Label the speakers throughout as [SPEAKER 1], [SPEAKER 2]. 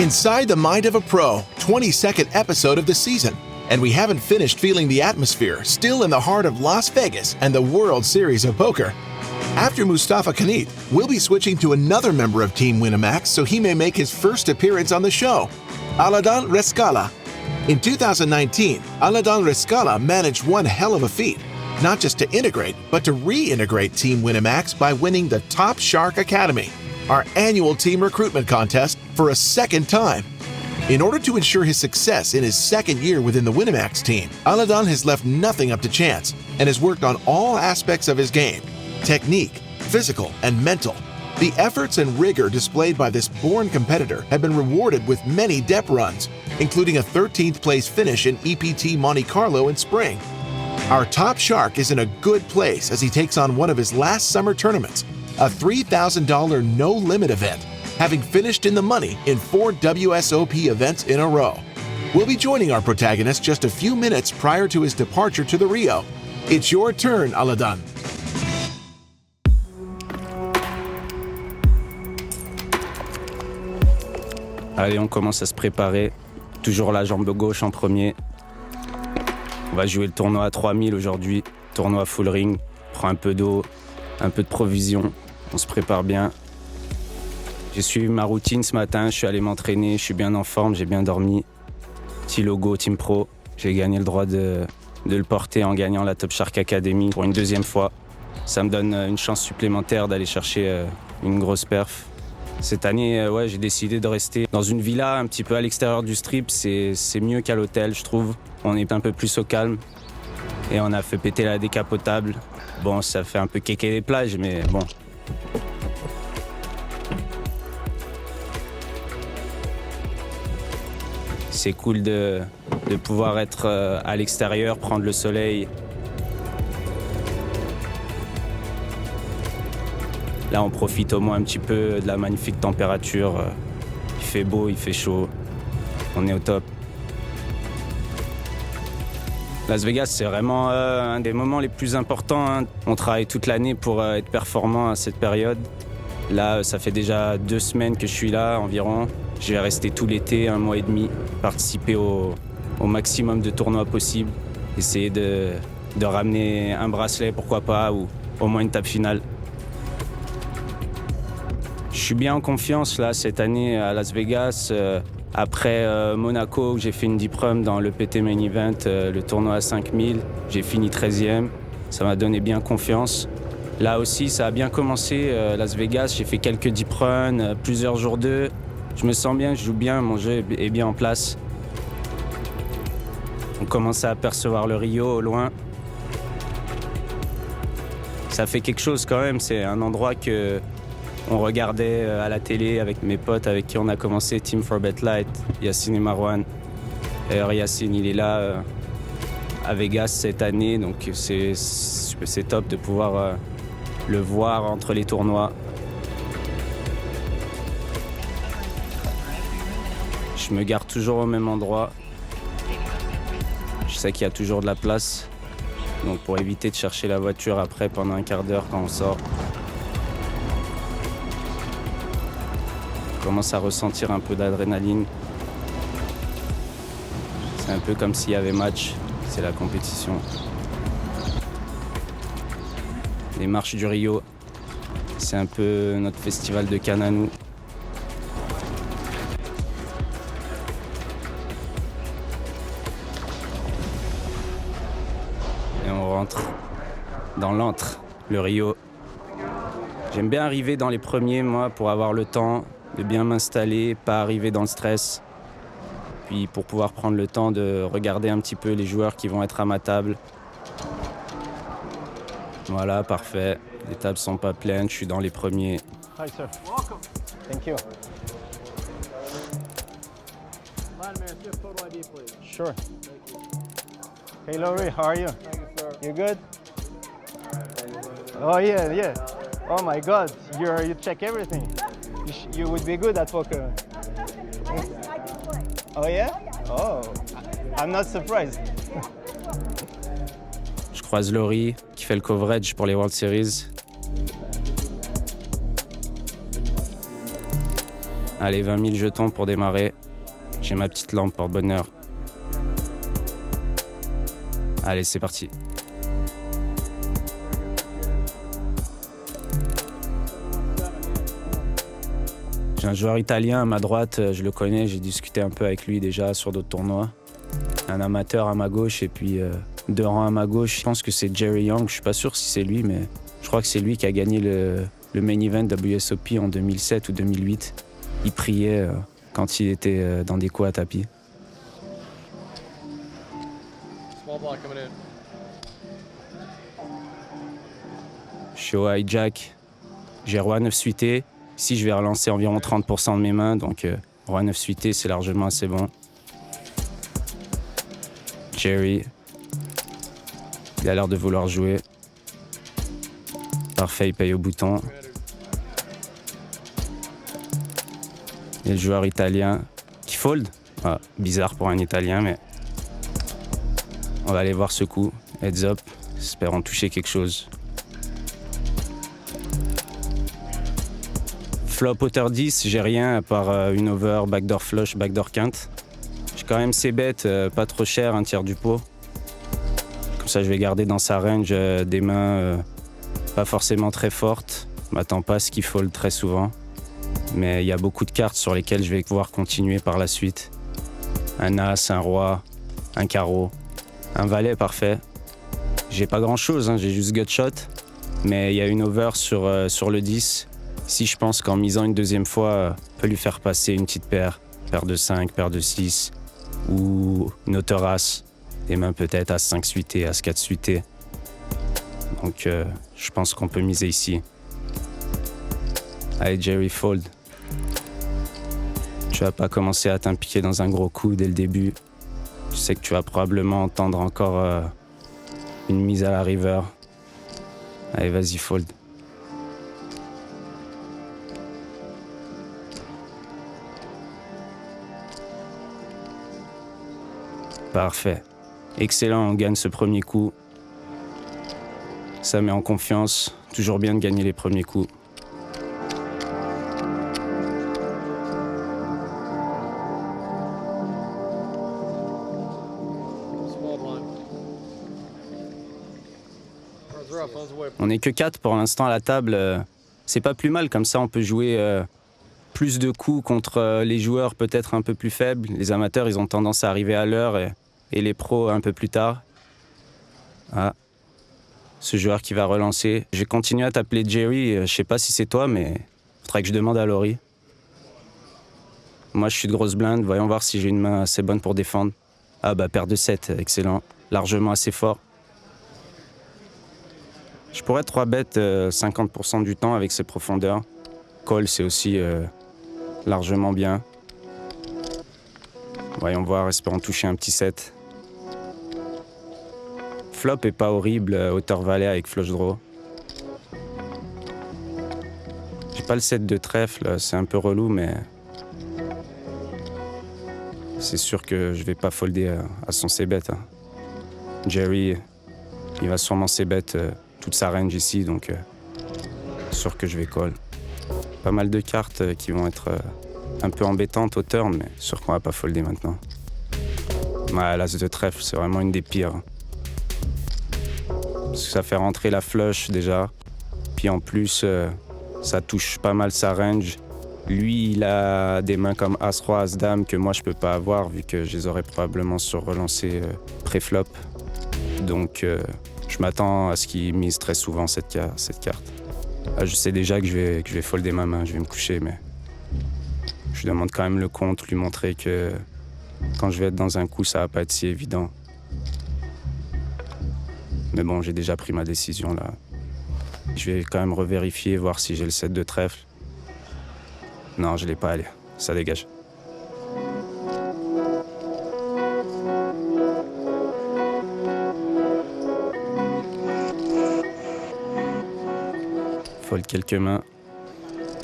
[SPEAKER 1] Inside the Mind of a Pro, 22nd episode of the season. And we haven't finished feeling the atmosphere, still in the heart of Las Vegas and the World Series of Poker. After Mustapha Kanit, we'll be switching to another member of Team Winamax so he may make his first appearance on the show, Aladin Reskallah. In 2019, Aladin Reskallah managed one hell of a feat, not just to integrate, but to reintegrate Team Winamax by winning the Top Shark Academy, our annual team recruitment contest, for a second time. In order to ensure his success in his second year within the Winamax team, Aladin has left nothing up to chance and has worked on all aspects of his game: technique, physical, and mental. The efforts and rigor displayed by this born competitor have been rewarded with many DEP runs, including a 13th place finish in EPT Monte Carlo in spring. Our top shark is in a good place as he takes on one of his last summer tournaments, a $3,000 no-limit event, having finished in the money in 4 WSOP events in a row. We'll be joining our protagonist just a few minutes prior to his departure to the Rio. It's your turn, Aladin.
[SPEAKER 2] Allez, on commence à se préparer. Toujours la jambe gauche en premier. On va jouer le tournoi à 3000 aujourd'hui. Tournoi full ring. On prend un peu d'eau, un peu de provisions. On se prépare bien. J'ai suivi ma routine ce matin. Je suis allé m'entraîner. Je suis bien en forme. J'ai bien dormi. Petit logo Team Pro. J'ai gagné le droit de le porter en gagnant la Top Shark Academy pour une deuxième fois. Ça me donne une chance supplémentaire d'aller chercher une grosse perf. Cette année, j'ai décidé de rester dans une villa un petit peu à l'extérieur du strip. C'est mieux qu'à l'hôtel, je trouve. On est un peu plus au calme. Et on a fait péter la décapotable. Bon, ça fait un peu kéké les plages, mais bon. C'est cool de pouvoir être à l'extérieur, prendre le soleil. Là, on profite au moins un petit peu de la magnifique température. Il fait beau, il fait chaud. On est au top. Las Vegas, c'est vraiment un des moments les plus importants. On travaille toute l'année pour être performant à cette période. Là, ça fait déjà 2 semaines que je suis là environ. Je vais rester tout l'été, 1 mois et demi, participer au maximum de tournois possibles, essayer de ramener un bracelet, pourquoi pas, ou au moins une table finale. Je suis bien en confiance là cette année à Las Vegas. Après Monaco, où j'ai fait une diplôme dans le PT Main Event, le tournoi à 5000, j'ai fini 13e. Ça m'a donné bien confiance. Là aussi, ça a bien commencé. Las Vegas, j'ai fait quelques deep runs, plusieurs jours d'eux. Je me sens bien, je joue bien, mon jeu est bien en place. On commence à apercevoir le Rio au loin. Ça fait quelque chose quand même, c'est un endroit que on regardait à la télé avec mes potes avec qui on a commencé Team for Bet Light, Yacine et Marwan. D'ailleurs, Yacine, il est là à Vegas cette année, donc c'est top de pouvoir le voir entre les tournois. Je me garde toujours au même endroit. Je sais qu'il y a toujours de la place, donc pour éviter de chercher la voiture après pendant un quart d'heure quand on sort. Je commence à ressentir un peu d'adrénaline. C'est un peu comme s'il y avait match, c'est la compétition. Les marches du Rio, c'est un peu notre festival de Cannes à nous. Et on rentre dans l'antre, le Rio. J'aime bien arriver dans les premiers, moi, pour avoir le temps de bien m'installer, pas arriver dans le stress. Puis pour pouvoir prendre le temps de regarder un petit peu les joueurs qui vont être à ma table. Voilà, parfait. Les tables sont pas pleines, je suis dans les premiers.
[SPEAKER 3] Hi sir. Welcome. Thank you. Sure. Hey Laurie, how are you? You good? Oh yeah. Oh my God, you check everything. You would be good at poker. Oh yeah? Oh, I'm not surprised.
[SPEAKER 2] Je croise Laurie qui fait le coverage pour les World Series. Allez, 20 000 jetons pour démarrer. J'ai ma petite lampe porte-bonheur. Allez, c'est parti. J'ai un joueur italien à ma droite, je le connais, j'ai discuté un peu avec lui déjà sur d'autres tournois. Un amateur à ma gauche et puis 2 rangs à ma gauche. Je pense que c'est Jerry Young, je suis pas sûr si c'est lui, mais je crois que c'est lui qui a gagné le main event WSOP en 2007 ou 2008. Il priait quand il était dans des coups à tapis. Je suis au hijack, j'ai roi 9 suité. Ici, je vais relancer environ 30% de mes mains, donc roi 9 suité, c'est largement assez bon. Jerry, il a l'air de vouloir jouer. Parfait, il paye au bouton. Il y a le joueur italien qui fold. Ah, bizarre pour un Italien, mais on va aller voir ce coup. Heads up, espérons toucher quelque chose. Flop hauteur 10, j'ai rien à part une over, backdoor flush, backdoor quinte. J'ai quand même ces bêtes, pas trop cher, un tiers du pot. Comme ça, je vais garder dans sa range des mains pas forcément très fortes. Je m'attends pas à ce qu'il fold très souvent. Mais il y a beaucoup de cartes sur lesquelles je vais pouvoir continuer par la suite. Un as, un roi, un carreau, un valet parfait. J'ai pas grand chose, hein, j'ai juste gutshot. Mais il y a une over sur le 10. Si je pense qu'en misant une deuxième fois, on peut lui faire passer une petite paire de 5, paire de 6, ou une hauteur as, des mains peut-être as 5 suité, as 4 suité. Donc je pense qu'on peut miser ici. Allez Jerry, fold. Tu vas pas commencer à t'impliquer dans un gros coup dès le début. Tu sais que tu vas probablement entendre encore une mise à la river. Allez, vas-y, fold. Parfait. Excellent, on gagne ce premier coup. Ça met en confiance. Toujours bien de gagner les premiers coups. On n'est que 4 pour l'instant à la table. C'est pas plus mal, comme ça on peut jouer plus de coups contre les joueurs peut-être un peu plus faibles. Les amateurs, ils ont tendance à arriver à l'heure et les pros un peu plus tard. Ah, ce joueur qui va relancer. Je vais continuer à t'appeler Jerry. Je sais pas si c'est toi, mais faudrait que je demande à Laurie. Moi, je suis de grosse blinde. Voyons voir si j'ai une main assez bonne pour défendre. Ah bah, paire de 7, excellent. Largement assez fort. Je pourrais 3-bet 50% du temps avec ses profondeurs. Call, c'est aussi largement bien. Voyons voir, espérons toucher un petit 7. Flop est pas horrible, hauteur valet avec flush draw. J'ai pas le 7 de trèfle, c'est un peu relou, mais c'est sûr que je vais pas folder à son c-bet. Hein. Jerry, il va sûrement c-bet toute sa range ici, donc sûr que je vais call. Pas mal de cartes qui vont être un peu embêtantes au turn, mais sûr qu'on va pas folder maintenant. Ouais, l'as de trèfle, c'est vraiment une des pires. Parce que ça fait rentrer la flush déjà. Puis en plus, ça touche pas mal sa range. Lui, il a des mains comme As-Roi, As-Dame que moi je peux pas avoir vu que je les aurais probablement sur relancé pré-flop. Donc je m'attends à ce qu'il mise très souvent cette carte. Je sais déjà que je vais folder ma main, je vais me coucher, mais je lui demande quand même le compte, lui montrer que quand je vais être dans un coup, ça va pas être si évident. Mais bon, j'ai déjà pris ma décision là. Je vais quand même revérifier, voir si j'ai le 7 de trèfle. Non, je l'ai pas, allez, ça dégage. Fold quelques mains.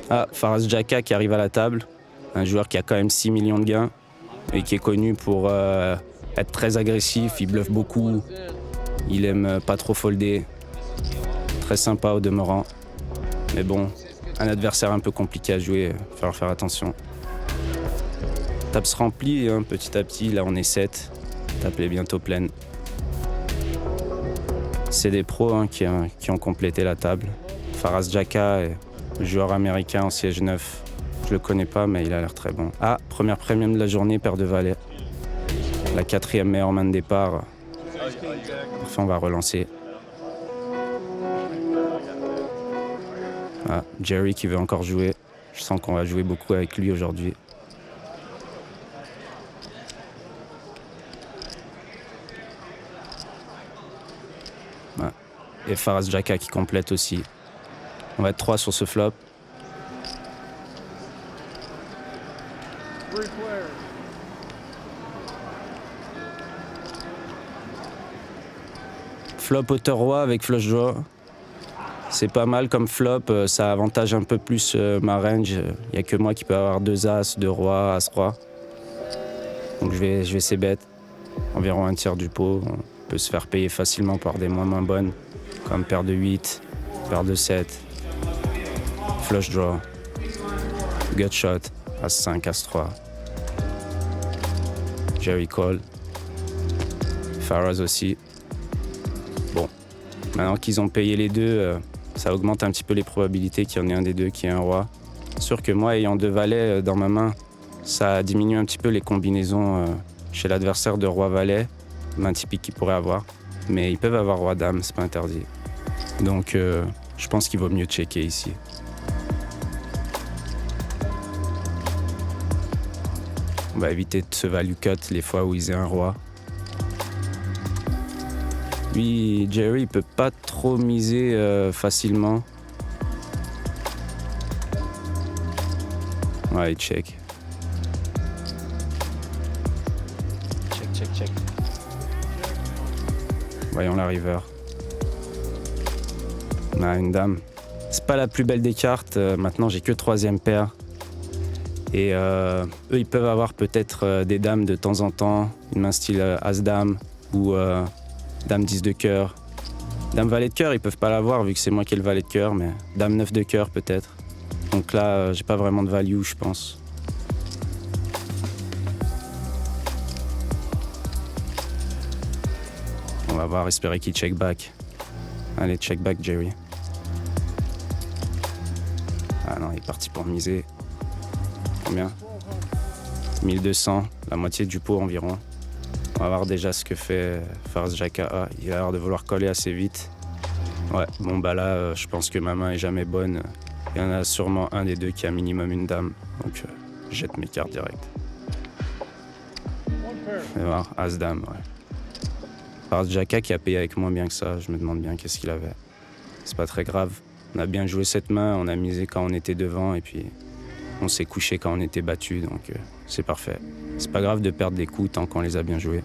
[SPEAKER 2] Ah, Faraz Jaka qui arrive à la table. Un joueur qui a quand même 6 millions de gains et qui est connu pour être très agressif, il bluffe beaucoup. Il aime pas trop folder. Très sympa au demeurant. Mais bon, un adversaire un peu compliqué à jouer, il va falloir faire attention. table se remplit hein, petit à petit. Là, on est 7. La table est bientôt pleine. C'est des pros hein, qui ont complété la table. Faraz Jaka, joueur américain en siège 9. Je le connais pas, mais il a l'air très bon. Ah, première premium de la journée, paire de valets. La 4e meilleure main de départ. Enfin, on va relancer. Ah, Jerry qui veut encore jouer. Je sens qu'on va jouer beaucoup avec lui aujourd'hui. Ah. Et Faraz Jaka qui complète aussi. On va être 3 sur ce flop. Flop hauteur roi avec flush draw. C'est pas mal comme flop, ça avantage un peu plus ma range. Il n'y a que moi qui peux avoir 2 as, 2 rois, as roi. Donc je vais c-bet. Environ un tiers du pot. On peut se faire payer facilement par des moins bonnes. Comme paire de 8, paire de 7. Flush draw. Gut shot. As 5, as 3. Jerry call. Faraz aussi. Bon. Maintenant qu'ils ont payé les deux, ça augmente un petit peu les probabilités qu'il y en ait un des deux qui ait un roi. Sûr que moi, ayant 2 valets dans ma main, ça diminue un petit peu les combinaisons chez l'adversaire de roi-valet, main typique qu'ils pourraient avoir. Mais ils peuvent avoir roi-dame, c'est pas interdit. Donc, je pense qu'il vaut mieux checker ici. On va éviter de se value cut les fois où ils aient un roi. Lui, Jerry, il peut pas trop miser facilement. Ouais, il check. Check. Voyons la river. On a une dame. C'est pas la plus belle des cartes. Maintenant, j'ai que 3e paire. Et eux, ils peuvent avoir peut-être des dames de temps en temps. Une main style as-dame ou dame 10 de cœur. Dame valet de cœur, ils peuvent pas l'avoir vu que c'est moi qui ai le valet de cœur, mais dame 9 de cœur peut-être. Donc là, j'ai pas vraiment de value, je pense. On va voir, espérer qu'il check back. Allez, check back, Jerry. Ah non, il est parti pour miser. Combien ? 1200, la moitié du pot environ. On va voir déjà ce que fait Faraz Jaka. Ah, il a l'air de vouloir coller assez vite. Ouais, bon bah là, je pense que ma main est jamais bonne. Il y en a sûrement un des deux qui a minimum une dame. Donc, je jette mes cartes direct. On va voir, as-dame, ouais. Faraz Jaka qui a payé avec moins bien que ça. Je me demande bien qu'est-ce qu'il avait. C'est pas très grave. On a bien joué cette main, on a misé quand on était devant et puis on s'est couché quand on était battu, donc c'est parfait. C'est pas grave de perdre des coups tant qu'on les a bien joués.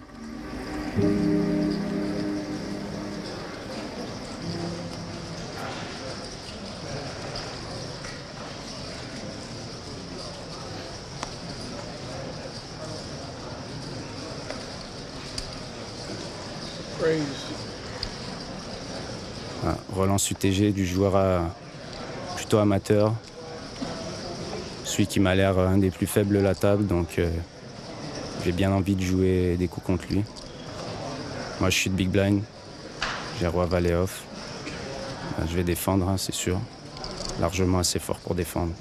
[SPEAKER 2] Ah, relance UTG du joueur plutôt amateur. Celui qui m'a l'air un des plus faibles de la table, donc j'ai bien envie de jouer des coups contre lui. Moi, je suis de big blind. J'ai roi valet off. Je vais défendre, hein, c'est sûr. Largement assez fort pour défendre.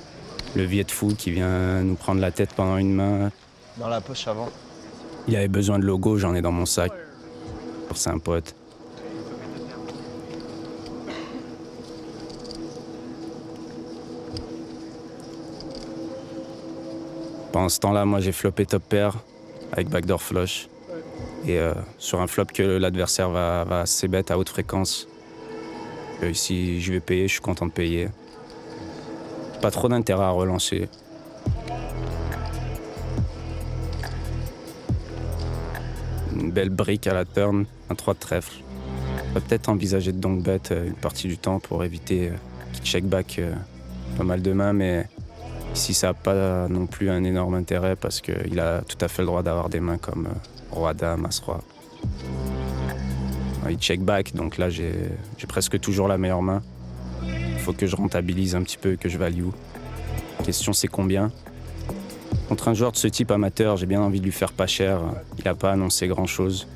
[SPEAKER 2] Le Viet fou qui vient nous prendre la tête pendant une main.
[SPEAKER 3] Dans la poche avant.
[SPEAKER 2] Il avait besoin de logo, j'en ai dans mon sac. C'est un pote. Pendant ce temps-là, moi j'ai flopé top pair avec backdoor flush. Et sur un flop que l'adversaire va c-bet à haute fréquence. Si je vais payer, je suis content de payer. Pas trop d'intérêt à relancer. Une belle brique à la turn, un 3 de trèfle. On va peut-être envisager de donk bet une partie du temps pour éviter qu'il check back pas mal de mains, mais ici ça n'a pas non plus un énorme intérêt parce qu'il a tout à fait le droit d'avoir des mains comme roi dame, as roi. Il check back, donc là j'ai presque toujours la meilleure main. Il faut que je rentabilise un petit peu, que je value. La question c'est combien. Contre un joueur de ce type amateur, j'ai bien envie de lui faire pas cher. Il n'a pas annoncé grand-chose.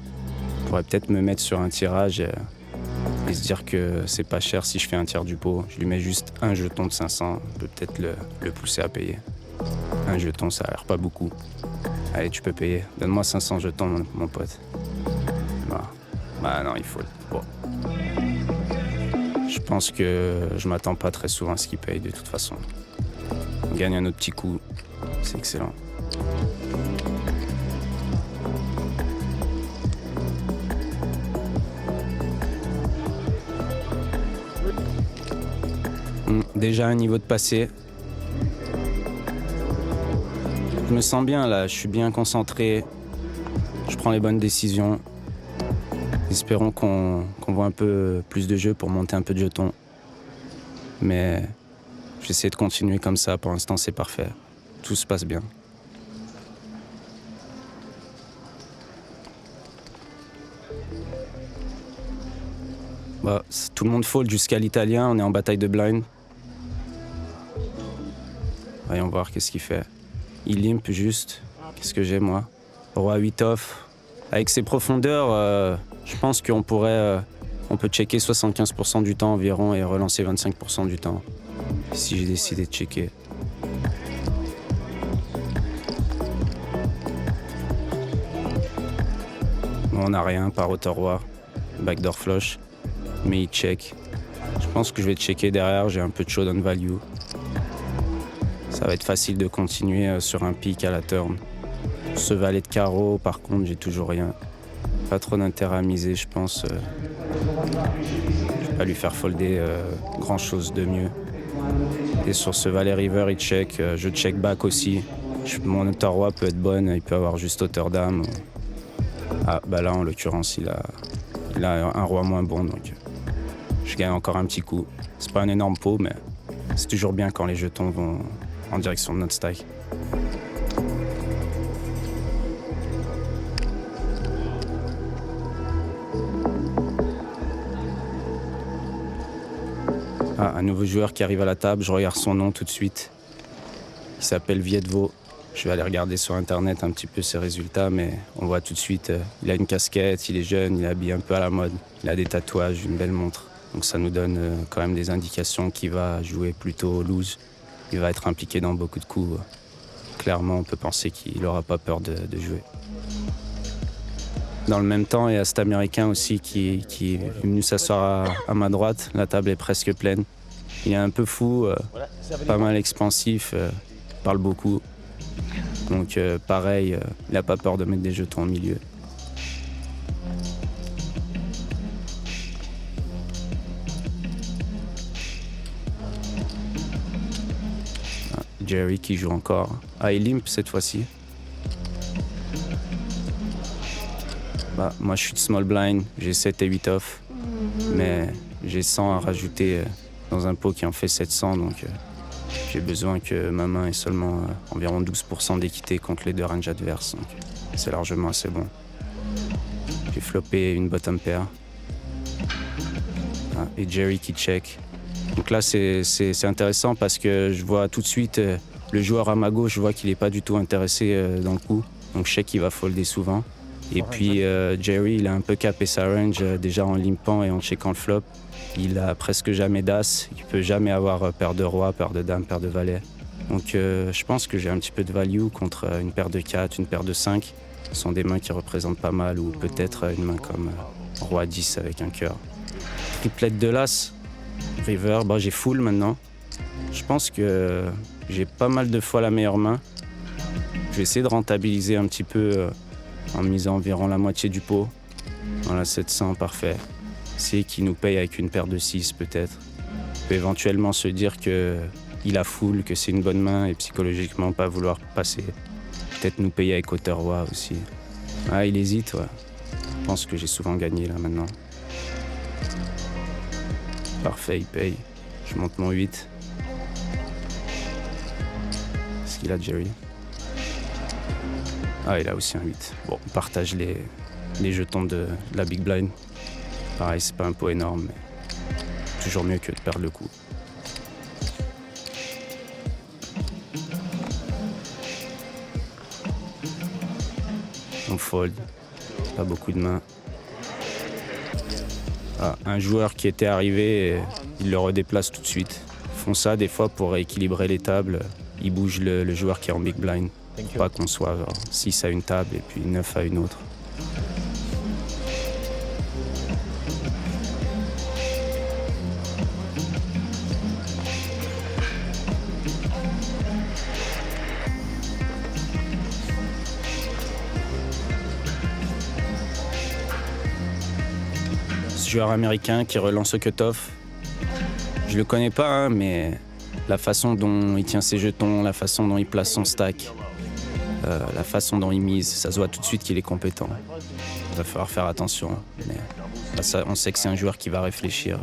[SPEAKER 2] Je pourrais peut-être me mettre sur un tirage et se dire que c'est pas cher si je fais un tiers du pot. Je lui mets juste un jeton de 500, peut-être le pousser à payer. Un jeton, ça a l'air pas beaucoup. Allez, tu peux payer. Donne-moi 500 jetons, mon pote. Bah non, il faut... Bon. Je pense que je m'attends pas très souvent à ce qu'il paye, de toute façon. On gagne un autre petit coup, c'est excellent. Déjà un niveau de passé. Je me sens bien là, je suis bien concentré. Je prends les bonnes décisions. Espérons qu'on voit un peu plus de jeux pour monter un peu de jetons. Mais j'essaie de continuer comme ça, pour l'instant c'est parfait. Tout se passe bien. Bah, tout le monde fold jusqu'à l'italien, on est en bataille de blind. Voyons voir qu'est-ce qu'il fait. Il limp juste. Qu'est-ce que j'ai moi? Roi 8 off. Avec ses profondeurs, je pense qu'on pourrait... on peut checker 75% du temps environ et relancer 25% du temps. Si j'ai décidé de checker. Bon, on n'a rien par hauteur roi. Backdoor flush. Mais il check. Je pense que je vais checker derrière, j'ai un peu de showdown value. Ça va être facile de continuer sur un pic à la turn. Ce valet de carreau, par contre, j'ai toujours rien. Pas trop d'intérêt à miser, je pense. Je vais pas lui faire folder grand chose de mieux. Et sur ce valet river, il check. Je check back aussi. Mon hauteur roi peut être bonne, il peut avoir juste hauteur dame. Ah, bah là, en l'occurrence, il a un roi moins bon, donc je gagne encore un petit coup. C'est pas un énorme pot, mais c'est toujours bien quand les jetons vont en direction de notre stack. Ah, un nouveau joueur qui arrive à la table, je regarde son nom tout de suite. Il s'appelle Vieira. Je vais aller regarder sur internet un petit peu ses résultats, mais on voit tout de suite, il a une casquette, il est jeune, il est habillé un peu à la mode, il a des tatouages, une belle montre. Donc ça nous donne quand même des indications qu'il va jouer plutôt loose. Il va être impliqué dans beaucoup de coups. Clairement, on peut penser qu'il n'aura pas peur de jouer. Dans le même temps, il y a cet Américain aussi qui est venu s'asseoir à ma droite. La table est presque pleine. Il est un peu fou, pas mal expansif, parle beaucoup. Donc pareil, il n'a pas peur de mettre des jetons au milieu. Jerry qui joue encore. Ah, il limp cette fois-ci. Bah, moi, je suis de small blind. J'ai 7 et 8 off. Mais j'ai 100 à rajouter dans un pot qui en fait 700. Donc, j'ai besoin que ma main ait seulement environ 12% d'équité contre les deux ranges adverses. Donc, c'est largement assez bon. J'ai floppé une bottom pair. Ah, et Jerry qui check. Donc là, c'est intéressant parce que je vois tout de suite le joueur à ma gauche, je vois qu'il n'est pas du tout intéressé dans le coup. Donc je sais qu'il va folder souvent. Et puis Jerry, il a un peu capé sa range déjà en limpant et en checkant le flop. Il a presque jamais d'as. Il ne peut jamais avoir paire de roi, paire de dame, paire de valet. Donc je pense que j'ai un petit peu de value contre une paire de 4, une paire de 5. Ce sont des mains qui représentent pas mal ou peut-être une main comme roi 10 avec un cœur. Triplette de l'as. River, bah, j'ai full maintenant. Je pense que j'ai pas mal de fois la meilleure main. Je vais essayer de rentabiliser un petit peu en misant environ la moitié du pot. Voilà, 700, parfait. Essayer qu'il nous paye avec une paire de 6 peut-être. On peut éventuellement se dire qu'il a full, que c'est une bonne main et psychologiquement pas vouloir passer. Peut-être nous payer avec hauteur roi aussi. Ah, il hésite, ouais. Je pense que j'ai souvent gagné là maintenant. Parfait, il paye. Je monte mon 8. Est-ce qu'il a Jerry? Ah, il a aussi un 8. Bon, on partage les jetons de la Big Blind. Pareil, c'est pas un pot énorme, mais toujours mieux que de perdre le coup. on fold, pas beaucoup de mains. Ah, un joueur qui était arrivé, il le redéplace tout de suite. Ils font ça des fois pour équilibrer les tables, ils bougent le joueur qui est en big blind. Pas qu'on soit 6 à une table et puis 9 à une autre. Joueur américain qui relance au cut-off. Je le connais pas, hein, mais la façon dont il tient ses jetons, la façon dont il place son stack, la façon dont il mise, ça se voit tout de suite qu'il est compétent. Il va falloir faire attention. Mais ça, on sait que c'est un joueur qui va réfléchir.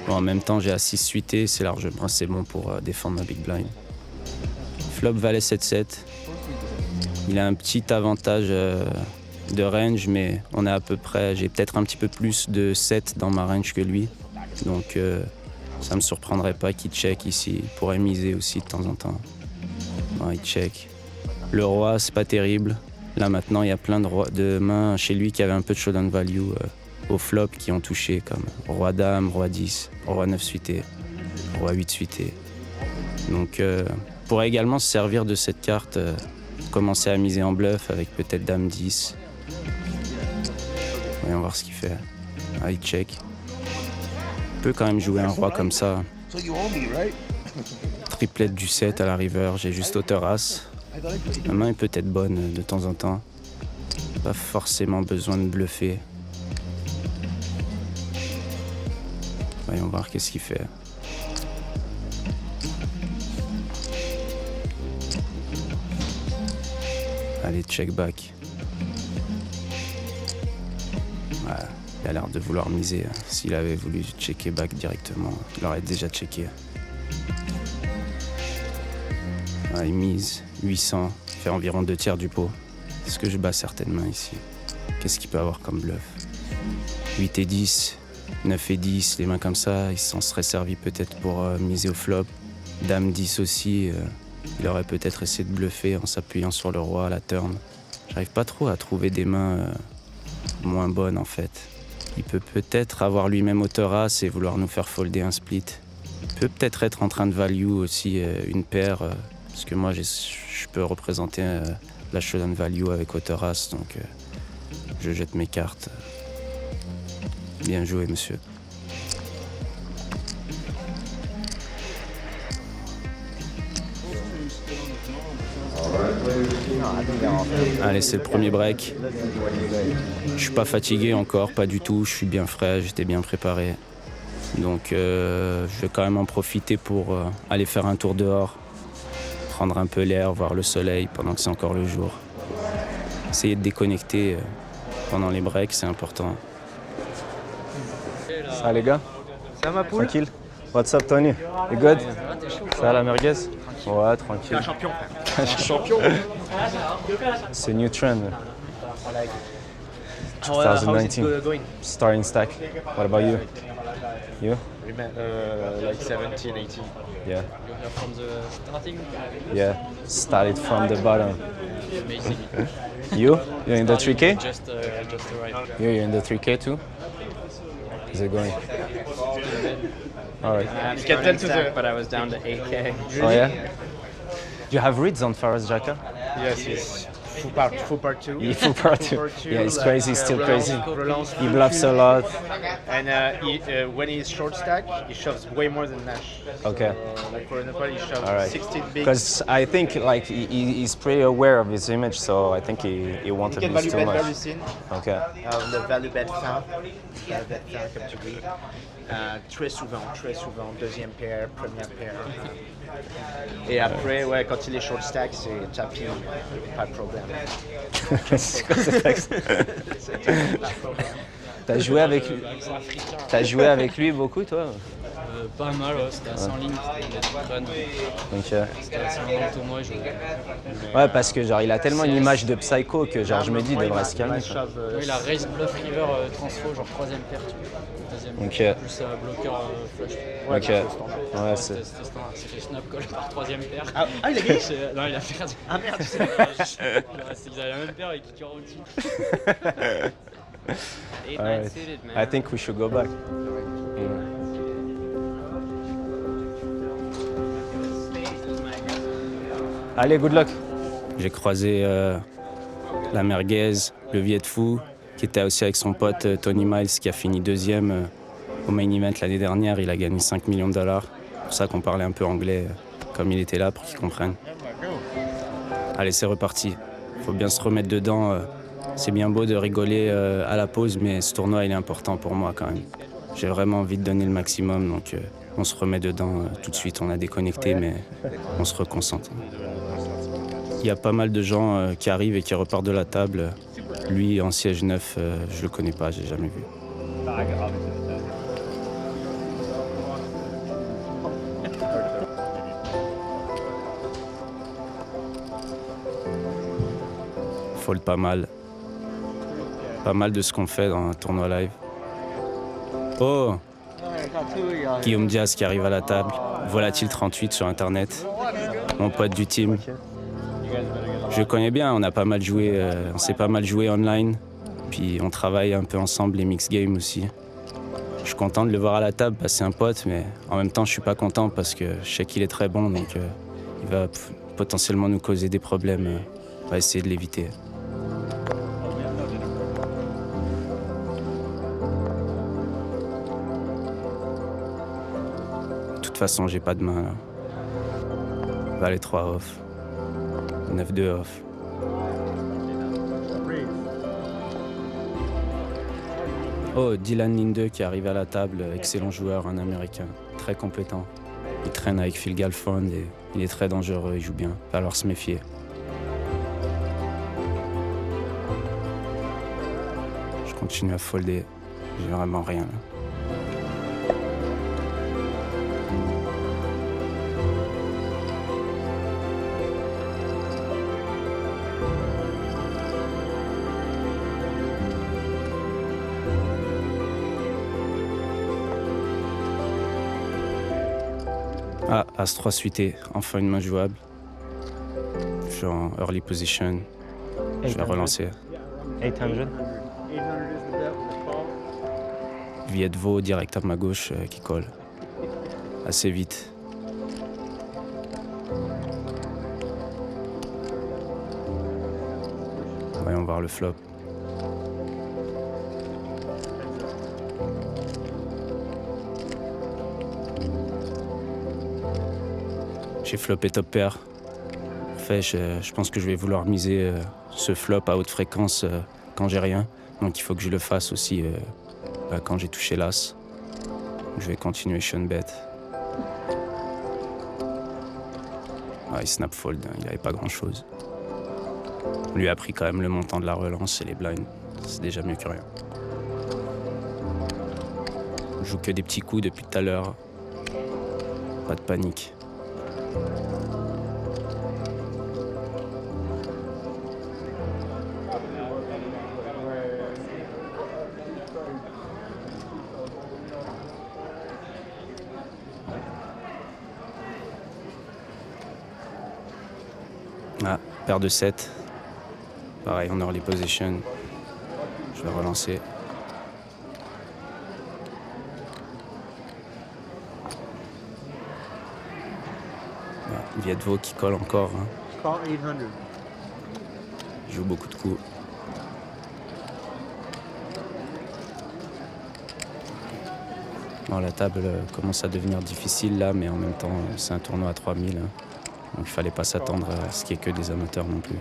[SPEAKER 2] Bon, en même temps, j'ai à 6 suité, c'est largement assez bon pour défendre ma big blind. Flop valet 7-7. Il a un petit avantage de range, mais on est à peu près, j'ai peut-être un petit peu plus de 7 dans ma range que lui. Donc ça me surprendrait pas qu'il check ici. Il pourrait miser aussi de temps en temps. Bon, il check. Le roi, c'est pas terrible. Là maintenant, il y a plein de mains chez lui qui avaient un peu de showdown value au flop qui ont touché, comme roi dame, roi 10, roi 9 suité, roi 8 suité. Donc il pourrait également se servir de cette carte, commencer à miser en bluff avec peut-être dame 10. Voyons voir ce qu'il fait. Ah, il check. Il peut quand même jouer un roi comme ça. Triplette du 7 à la river, j'ai juste hauteur as. La main est peut-être bonne de temps en temps. Pas forcément besoin de bluffer. Voyons voir qu'est-ce qu'il fait. Allez, check back. Ouais, il a l'air de vouloir miser. S'il avait voulu checker back directement, il aurait déjà checké. Ouais, il mise 800, fait environ 2/3 du pot. Est-ce que je bats certaines mains ici? Qu'est-ce qu'il peut avoir comme bluff? 8 et 10, 9 et 10, les mains comme ça, il s'en serait servi peut-être pour miser au flop. Dame 10 aussi, il aurait peut-être essayé de bluffer en s'appuyant sur le roi à la turn. J'arrive pas trop à trouver des mains moins bonnes en fait. Il peut peut-être avoir lui-même hauteur as et vouloir nous faire folder un split. Il peut peut-être être en train de value aussi une paire, parce que moi je peux représenter la showdown value avec hauteur as, donc je jette mes cartes. Bien joué, monsieur. Allez, c'est le premier break. Je suis pas fatigué encore, pas du tout. Je suis bien frais, j'étais bien préparé. Donc je vais quand même en profiter pour aller faire un tour dehors, prendre un peu l'air, voir le soleil pendant que c'est encore le jour. Essayer de déconnecter pendant les breaks, c'est important.
[SPEAKER 4] Ça va les gars?
[SPEAKER 3] Ça ma poule?
[SPEAKER 4] Tranquille. What's up Tony? You good? Ça va la merguez? Ouais, tranquille.
[SPEAKER 3] T'es un champion. Un champion.
[SPEAKER 4] C'est new trend. 2019. Starting stack. What about you? You?
[SPEAKER 3] Like 17, 18.
[SPEAKER 4] Yeah.
[SPEAKER 5] You're from the starting?
[SPEAKER 4] Yeah. Started from the bottom.
[SPEAKER 5] Amazing.
[SPEAKER 4] You? You're in the 3K?
[SPEAKER 5] Just right.
[SPEAKER 4] You're in the 3K too? Is it going? All right.
[SPEAKER 5] You can tell to the, but I was down to 8K.
[SPEAKER 4] Oh yeah? Do you have reads on Faraz Jaka?
[SPEAKER 3] Yes, yes. Full part 2.
[SPEAKER 4] Yeah, full part two. Yeah, it's crazy, still crazy.
[SPEAKER 3] Relance,
[SPEAKER 4] He bluffs a lot.
[SPEAKER 3] And when he's short stack, he shoves way more than Nash.
[SPEAKER 4] Okay.
[SPEAKER 3] Like for example, he shoves
[SPEAKER 4] All right.
[SPEAKER 3] 16 bigs.
[SPEAKER 4] Because I think like he's pretty aware of his image, so I think he won't
[SPEAKER 3] He can
[SPEAKER 4] abuse
[SPEAKER 3] value
[SPEAKER 4] too
[SPEAKER 3] bet very
[SPEAKER 4] much.
[SPEAKER 3] thin.
[SPEAKER 4] Okay.
[SPEAKER 3] Le value bet fin. Value bet fin, comme tu dis. Très souvent, deuxième paire, première paire. Et après, ouais, quand il est short stack, c'est tapping, pas de problème.
[SPEAKER 4] C'est quoi ce texte? T'as joué avec lui beaucoup, toi?
[SPEAKER 5] Pas mal, ouais, c'était assez en ligne, c'était des runs.
[SPEAKER 4] Donc,
[SPEAKER 5] C'était assez un long tournoi.
[SPEAKER 4] ouais, parce que genre il a tellement une image de psycho que genre je me dis il
[SPEAKER 3] Moi,
[SPEAKER 4] devrait se calmer. Quoi.
[SPEAKER 5] Oui, il a raise bluff river transfo, genre 3ème paire, tu vois. Deuxième
[SPEAKER 4] Ok.
[SPEAKER 5] plus bloqueur flush.
[SPEAKER 4] Ok. Ouais,
[SPEAKER 5] C'était standard, c'était snap call par 3ème paire.
[SPEAKER 3] Ah, il a gagné.
[SPEAKER 5] Non, il a perdu.
[SPEAKER 3] Ah merde,
[SPEAKER 5] Ils avaient la même paire avec kicker au-dessus. 8-9
[SPEAKER 4] Alright.
[SPEAKER 5] suited, man.
[SPEAKER 4] I think we should go back. Allez, good luck.
[SPEAKER 2] J'ai croisé la merguez, le Viet Fou, qui était aussi avec son pote Tony Miles, qui a fini 2e au main event l'année dernière. Il a gagné 5 millions de dollars. C'est pour ça qu'on parlait un peu anglais, comme il était là, pour qu'il comprenne. Allez, c'est reparti. Faut bien se remettre dedans. C'est bien beau de rigoler à la pause, mais ce tournoi, il est important pour moi quand même. J'ai vraiment envie de donner le maximum, donc on se remet dedans tout de suite. On a déconnecté, mais on se reconcentre. Il y a pas mal de gens qui arrivent et qui repartent de la table. Lui, en siège 9, je le connais pas, j'ai jamais vu. Fold pas mal. Pas mal de ce qu'on fait dans un tournoi live. Oh! Guillaume Diaz qui arrive à la table. Volatile 38 sur internet. Mon pote du team. Je le connais bien, on a pas mal joué, on s'est pas mal joué online. Puis on travaille un peu ensemble les mix games aussi. Je suis content de le voir à la table parce que c'est un pote, mais en même temps je suis pas content parce que je sais qu'il est très bon, donc il va potentiellement nous causer des problèmes. On va essayer de l'éviter. De toute façon, j'ai pas de main là. Valet 3 off. 9-2 off. Oh, Dylan Linde qui arrive à la table, excellent joueur, un Américain, très compétent. Il traîne avec Phil Galfond et il est très dangereux, il joue bien. Il va falloir se méfier. Je continue à folder, j'ai vraiment rien là. Ah, As-3 suité, enfin une main jouable. Je suis en early position. Je vais relancer.
[SPEAKER 4] 800.
[SPEAKER 2] Vietvo direct à ma gauche qui colle. Assez vite. Voyons voir le flop. J'ai flopé top pair. En fait, je pense que je vais vouloir miser ce flop à haute fréquence quand j'ai rien. Donc il faut que je le fasse aussi quand j'ai touché l'as. Je vais continuer Sean bet. Il snap fold, il n'avait pas grand chose. On lui a pris quand même le montant de la relance et les blinds. C'est déjà mieux que rien. Je joue que des petits coups depuis tout à l'heure. Pas de panique. Ah, paire de 7. Pareil, en early position. Je vais relancer. Vietvo qui colle encore. Hein.
[SPEAKER 3] Call 800.
[SPEAKER 2] Il joue beaucoup de coups. Bon, la table commence à devenir difficile là, mais en même temps, c'est un tournoi à 3000. Hein. Donc il fallait pas s'attendre à ce qu'il n'y ait que des amateurs non plus.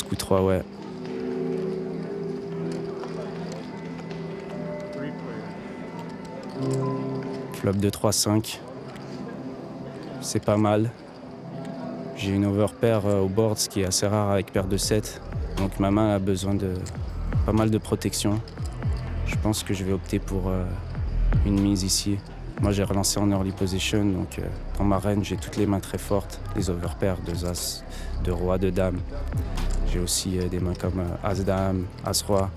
[SPEAKER 2] Coup 3, ouais. Flop de 3-5. C'est pas mal. J'ai une overpair au board, ce qui est assez rare avec paire de 7. Donc ma main a besoin de pas mal de protection. Je pense que je vais opter pour une mise ici. Moi j'ai relancé en early position, donc dans ma range j'ai toutes les mains très fortes. Les overpairs, 2 As, 2 Roi, 2 Dames. J'ai aussi des mains comme As-Dame, As-Roi,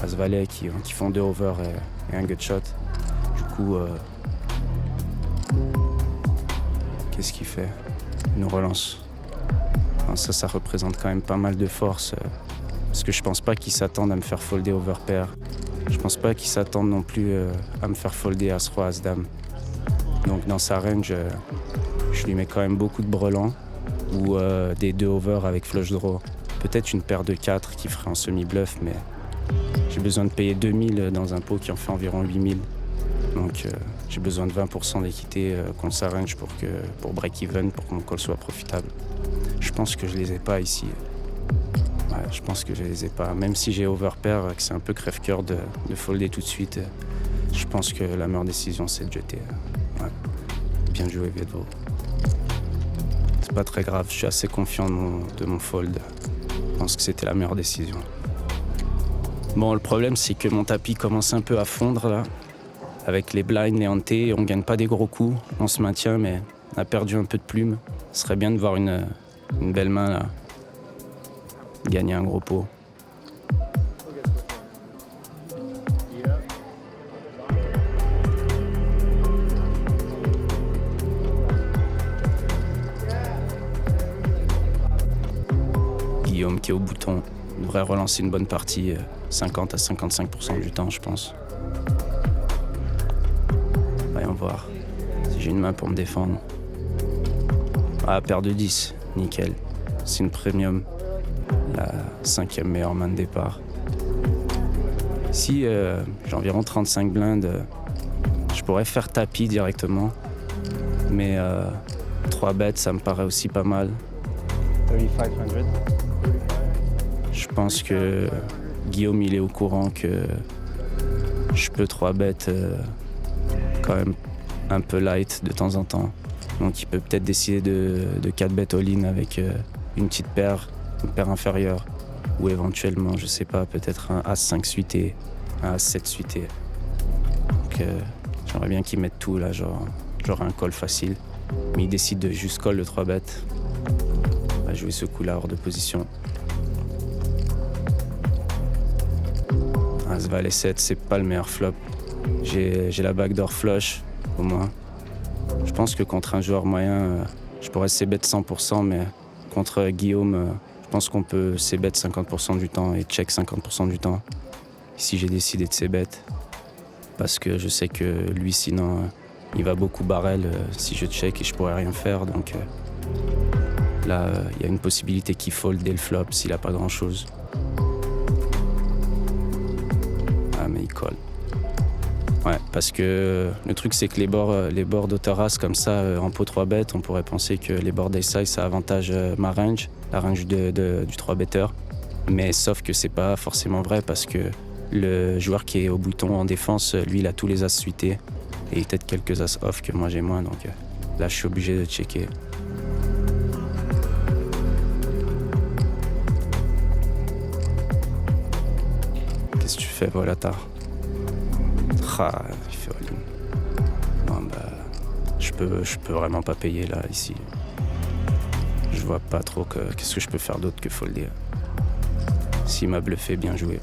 [SPEAKER 2] As-Valet qui font 2 over et un gut shot. Du coup, qu'est-ce qu'il fait? Il nous relance. Enfin, ça représente quand même pas mal de force. Parce que je pense pas qu'ils s'attendent à me faire folder overpair. Je pense pas qu'ils s'attendent non plus à me faire folder As-Roi, As-Dame. Donc dans sa range, je lui mets quand même beaucoup de brelans ou des 2 over avec flush draw. Peut-être une paire de 4 qui ferait un semi-bluff, mais j'ai besoin de payer 2000 dans un pot qui en fait environ 8000. Donc j'ai besoin de 20% d'équité contre sa range pour break-even, pour que mon call soit profitable. Je pense que je les ai pas ici. Ouais, je pense que je les ai pas. Même si j'ai overpair, que c'est un peu crève-cœur de folder tout de suite, je pense que la meilleure décision, c'est de jeter. Ouais. Bien joué, Vedvo. C'est pas très grave, je suis assez confiant de mon fold. Je pense que c'était la meilleure décision. Bon, le problème, c'est que mon tapis commence un peu à fondre, là. Avec les blinds, les hantés, on gagne pas des gros coups. On se maintient, mais on a perdu un peu de plume. Ce serait bien de voir une belle main, là. Gagner un gros pot. Guillaume qui est au bouton devrait relancer une bonne partie, 50 à 55% du temps, je pense. Voyons voir si j'ai une main pour me défendre. Ah, paire de 10, nickel. C'est une premium. La 5e meilleure main de départ. Ici, j'ai environ 35 blindes. Je pourrais faire tapis directement. Mais 3 bêtes, ça me paraît aussi pas mal.
[SPEAKER 4] 3,500.
[SPEAKER 2] Je pense que Guillaume, il est au courant que je peux 3 bêtes quand même un peu light de temps en temps. Donc il peut peut-être décider de 4 bêtes all-in avec une petite paire. Une paire inférieure, ou éventuellement, je sais pas, peut-être un As-5 suité, un As-7 suité. Donc j'aimerais bien qu'il mette tout là, genre un call facile. Mais il décide de juste call de 3 bêtes. On va jouer ce coup-là hors de position. As-Valet 7, c'est pas le meilleur flop. J'ai la backdoor flush, au moins. Je pense que contre un joueur moyen, je pourrais c-bet 100%, mais contre Guillaume, je pense qu'on peut c-bet 50% du temps et check 50% du temps. Ici, j'ai décidé de c-bet parce que je sais que lui, sinon, il va beaucoup barrel si je check et je pourrais rien faire. Donc là, il y a une possibilité qu'il fold dès le flop s'il a pas grand-chose. Ah, mais il colle. Ouais, parce que le truc, c'est que les bords d'autoras comme ça, en pot 3 bêtes, on pourrait penser que les bords d'ace ça avantage ma range, la range du 3-better. Mais sauf que c'est pas forcément vrai parce que le joueur qui est au bouton en défense, lui, il a tous les as suités et peut-être quelques as off que moi j'ai moins. Donc là, je suis obligé de checker. Qu'est-ce que tu fais, Volatar? Ah, il fait all-in. Non, bah, je peux vraiment pas payer là, ici. Je vois pas trop qu'est-ce que je peux faire d'autre que folder. S'il m'a bluffé, bien joué.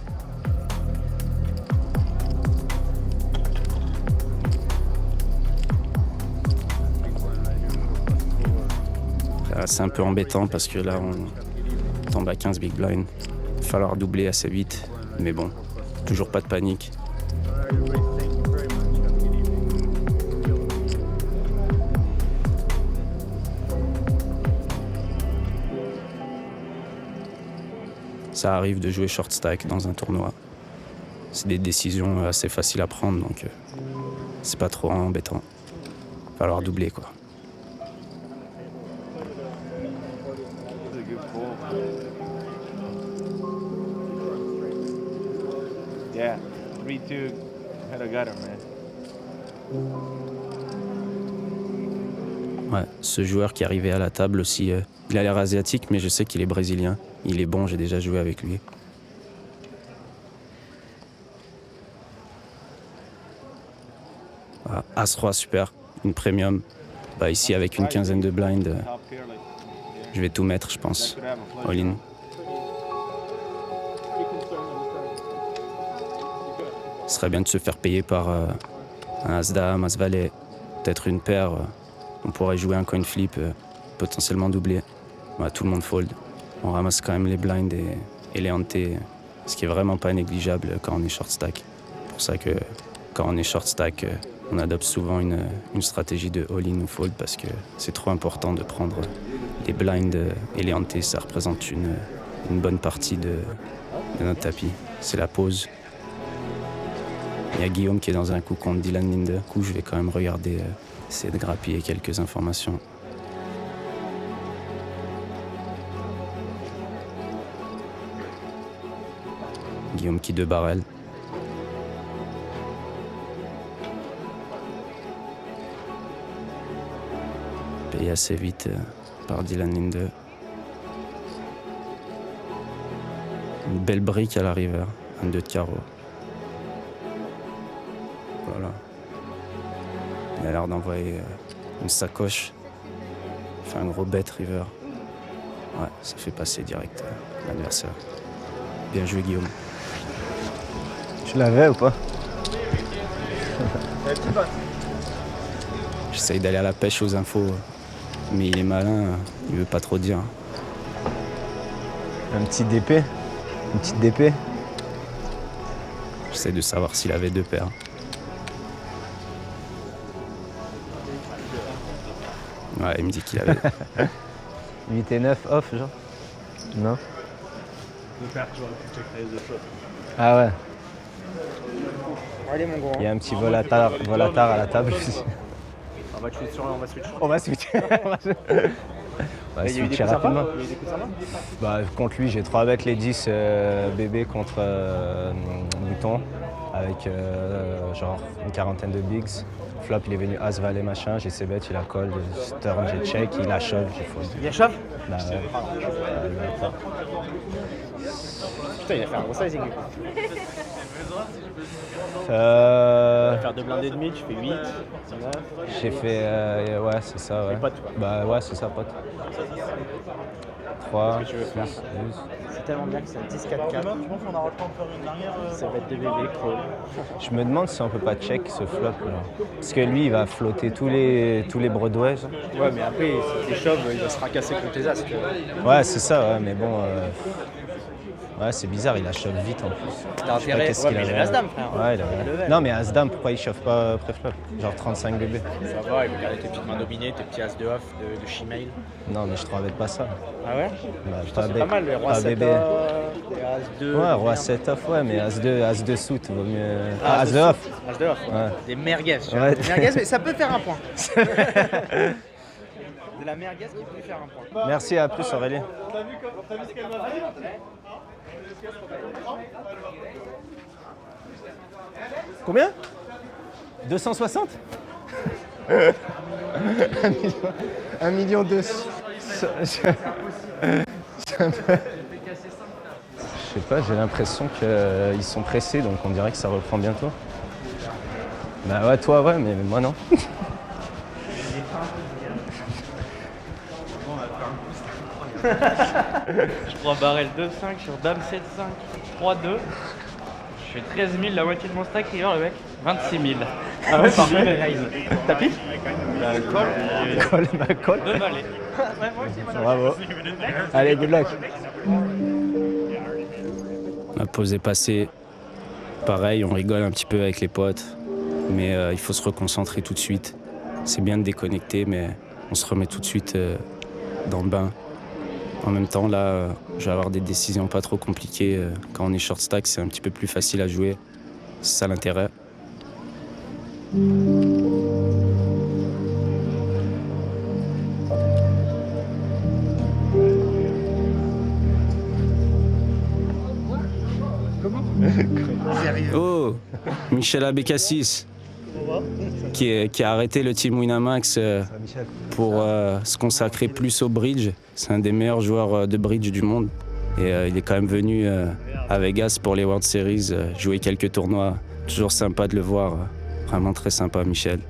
[SPEAKER 2] Là, c'est un peu embêtant parce que là, on tombe à 15 big blind. Il va falloir doubler assez vite. Mais bon, toujours pas de panique. Ça arrive de jouer short stack dans un tournoi. C'est des décisions assez faciles à prendre, donc c'est pas trop embêtant. Il va falloir doubler, quoi.
[SPEAKER 6] Yeah, 3-2, had a gutter, man.
[SPEAKER 2] Ouais, ce joueur qui est arrivé à la table aussi, il a l'air asiatique, mais je sais qu'il est brésilien. Il est bon, j'ai déjà joué avec lui. Ah, As-3, super, une premium. Bah, ici, avec une quinzaine de blinds, je vais tout mettre, je pense. All-in. Ce serait bien de se faire payer par un As-Dame, As-Valet, peut-être une paire. On pourrait jouer un coin flip, potentiellement doubler. Bah, tout le monde fold. On ramasse quand même les blinds et les hantés, ce qui est vraiment pas négligeable quand on est short stack. C'est pour ça que quand on est short stack, on adopte souvent une stratégie de all-in ou fold parce que c'est trop important de prendre les blinds et les hantés. Ça représente une bonne partie de notre tapis. C'est la pause. Il y a Guillaume qui est dans un coup contre Dylan Linde. Du coup, je vais quand même regarder, essayer de grappiller quelques informations. Guillaume qui 2 barrels. Payé assez vite par Dylan Linde. Une belle brique à la river, un 2 de carreau. Voilà. Il a l'air d'envoyer une sacoche. Il fait un gros bet river. Ouais, ça fait passer direct l'adversaire. Bien joué Guillaume.
[SPEAKER 6] Tu l'avais ou pas?
[SPEAKER 2] J'essaye d'aller à la pêche aux infos, mais il est malin, il veut pas trop dire.
[SPEAKER 6] Un petit DP? Une petite DP?
[SPEAKER 2] J'essaie de savoir s'il avait 2 paires. Ouais, il me dit qu'il avait.
[SPEAKER 6] 8 et 9 off, genre? Non? Ah ouais.
[SPEAKER 3] Allez, mon gros.
[SPEAKER 6] Il y a un petit volatar à la table aussi.
[SPEAKER 3] On va switcher.
[SPEAKER 6] On va switcher. On va switcher rapidement.
[SPEAKER 3] Il y a eu des coups sympas.
[SPEAKER 6] Bah, contre lui, j'ai 3 bêtes les 10 bébés contre Mouton avec genre une quarantaine de bigs. Flop, il est venu As, Valet, machin. J'ai ses bêtes, il a call, turn, j'ai check, il a shove, j'ai fold.
[SPEAKER 3] Il y a shove?
[SPEAKER 6] Bah ouais.
[SPEAKER 3] Putain, il a fait un gros sizing du coup. Tu
[SPEAKER 6] Euh,
[SPEAKER 3] vas faire 2 blindes et demi, tu fais 8, 9.
[SPEAKER 6] J'ai fait. Ouais, c'est ça, ouais.
[SPEAKER 3] Les potes, quoi.
[SPEAKER 6] Bah ouais, c'est ça, pote. 3,
[SPEAKER 3] Qu'est-ce que tu veux faire?
[SPEAKER 6] 12.
[SPEAKER 3] C'est tellement bien que c'est 10-4-4. Tu penses qu'on aura le temps de faire une dernière? Ça va être 2 bébés, call.
[SPEAKER 6] Je me demande si on peut pas check ce flop là. Parce que lui, il va flotter tous les Broadways.
[SPEAKER 3] Ouais, mais après, si t'es chauve, il va se fracasser contre tes as.
[SPEAKER 6] Ouais, c'est ça, ouais, mais bon. Ouais, c'est bizarre, il a shove vite en plus.
[SPEAKER 3] T'as intérêt.
[SPEAKER 6] qu'est-ce
[SPEAKER 3] Ouais,
[SPEAKER 6] qu'il
[SPEAKER 3] mais il
[SPEAKER 6] avait.
[SPEAKER 3] avait As-Dame, frère.
[SPEAKER 6] Ouais, il avait. Non, mais As-Dame, pourquoi il chauffe pas pré-flop? Genre 35 bébés.
[SPEAKER 3] Ça va, il veut garder tes petites mains dominées, tes petits as de off, de shemale.
[SPEAKER 6] Non, mais je trouvais pas ça.
[SPEAKER 3] Ah ouais?
[SPEAKER 6] Bah,
[SPEAKER 3] Putain, c'est pas mal, les rois
[SPEAKER 6] pas
[SPEAKER 3] 7
[SPEAKER 6] bébé.
[SPEAKER 3] off, les as 2.
[SPEAKER 6] Ouais, roi 7 off, ouais, mais As 2 suit, vaut mieux.
[SPEAKER 3] Ah,
[SPEAKER 6] As 2 off.
[SPEAKER 3] As de off,
[SPEAKER 6] Ouais.
[SPEAKER 3] Des merguez, tu vois.
[SPEAKER 6] Ouais.
[SPEAKER 3] Des merguez, mais ça peut faire un point. De la merguez qui peut faire un point.
[SPEAKER 6] Merci, à plus Aurélie.
[SPEAKER 3] T'as vu ce qu'elle m'a fait?
[SPEAKER 6] Combien? 260? 1 million 2. Je sais pas, j'ai l'impression qu'ils sont pressés, donc on dirait que ça reprend bientôt. Bah ouais, toi ouais, mais moi non.
[SPEAKER 5] Je prends barrel 2-5 sur dame 7-5, 3-2. Je fais 13 000, la moitié de mon stack, river le mec. 26 000.
[SPEAKER 3] Ah ouais, parfait. Tapis?
[SPEAKER 6] Call.
[SPEAKER 5] 2 balais.
[SPEAKER 6] Bravo. Allez, good luck.
[SPEAKER 2] La pause est passée. Pareil, on rigole un petit peu avec les potes, mais il faut se reconcentrer tout de suite. C'est bien de déconnecter, mais on se remet tout de suite dans le bain. En même temps, là, je vais avoir des décisions pas trop compliquées. Quand on est short stack, c'est un petit peu plus facile à jouer. C'est ça l'intérêt. Oh, Michel Abécassis. qui a arrêté le Team Winamax pour se consacrer plus au bridge. C'est un des meilleurs joueurs de bridge du monde. Et il est quand même venu à Vegas pour les World Series, jouer quelques tournois. Toujours sympa de le voir, vraiment très sympa, Michel.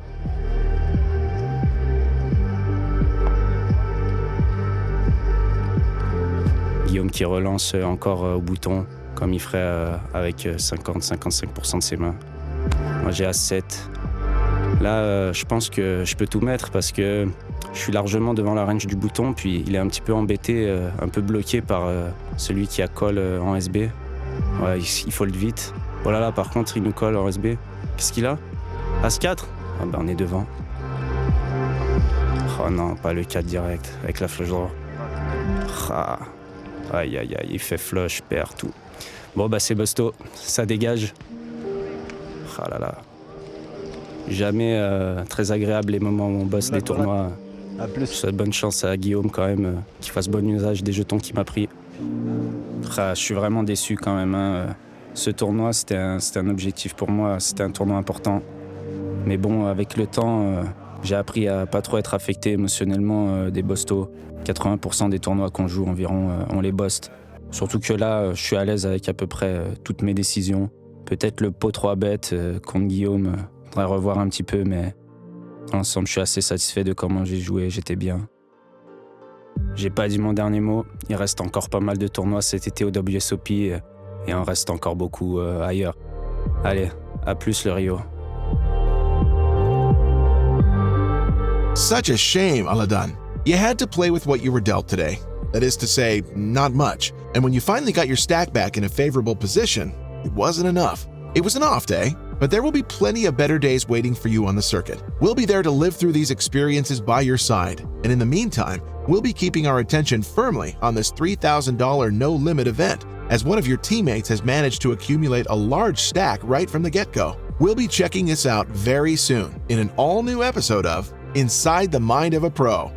[SPEAKER 2] Guillaume qui relance encore au bouton, comme il ferait avec 50-55% de ses mains. Moi j'ai As-7. Là, je pense que je peux tout mettre parce que je suis largement devant la range du bouton, puis il est un petit peu embêté, un peu bloqué par celui qui a call en SB. Ouais, il fold vite. Oh là là, par contre, il nous colle en SB. Qu'est-ce qu'il a? As-4? Ah ben, on est devant. Oh non, pas le 4 direct, avec la flush draw. Ah. Aïe, aïe, aïe, il fait flush, perd tout. Bon, bah c'est busto, ça dégage. Ah là là. Jamais très agréable les moments où on bosse des tournois. Je souhaite bonne chance à Guillaume quand même, qu'il fasse bon usage des jetons qu'il m'a pris. Je suis vraiment déçu quand même. Hein. Ce tournoi, c'était un objectif pour moi, c'était un tournoi important. Mais bon, avec le temps, j'ai appris à pas trop être affecté émotionnellement des bostos. 80% des tournois qu'on joue environ, on les boste. Surtout que là, je suis à l'aise avec à peu près toutes mes décisions. Peut-être le pot 3 bet contre Guillaume, faudrait revoir un petit peu, mais dans l'ensemble, je suis assez satisfait de comment j'ai joué, j'étais bien. J'ai pas dit mon dernier mot, il reste encore pas mal de tournois cet été au WSOP et il en reste encore beaucoup ailleurs. Allez, à plus le Rio.
[SPEAKER 1] Such a shame, Aladin. You had to play with what you were dealt today. That is to say, not much. And when you finally got your stack back in a favorable position, it wasn't enough. It was an off day, but there will be plenty of better days waiting for you on the circuit. We'll be there to live through these experiences by your side. And in the meantime, we'll be keeping our attention firmly on this $3,000 no-limit event, as one of your teammates has managed to accumulate a large stack right from the get-go. We'll be checking this out very soon in an all-new episode of Inside the Mind of a Pro.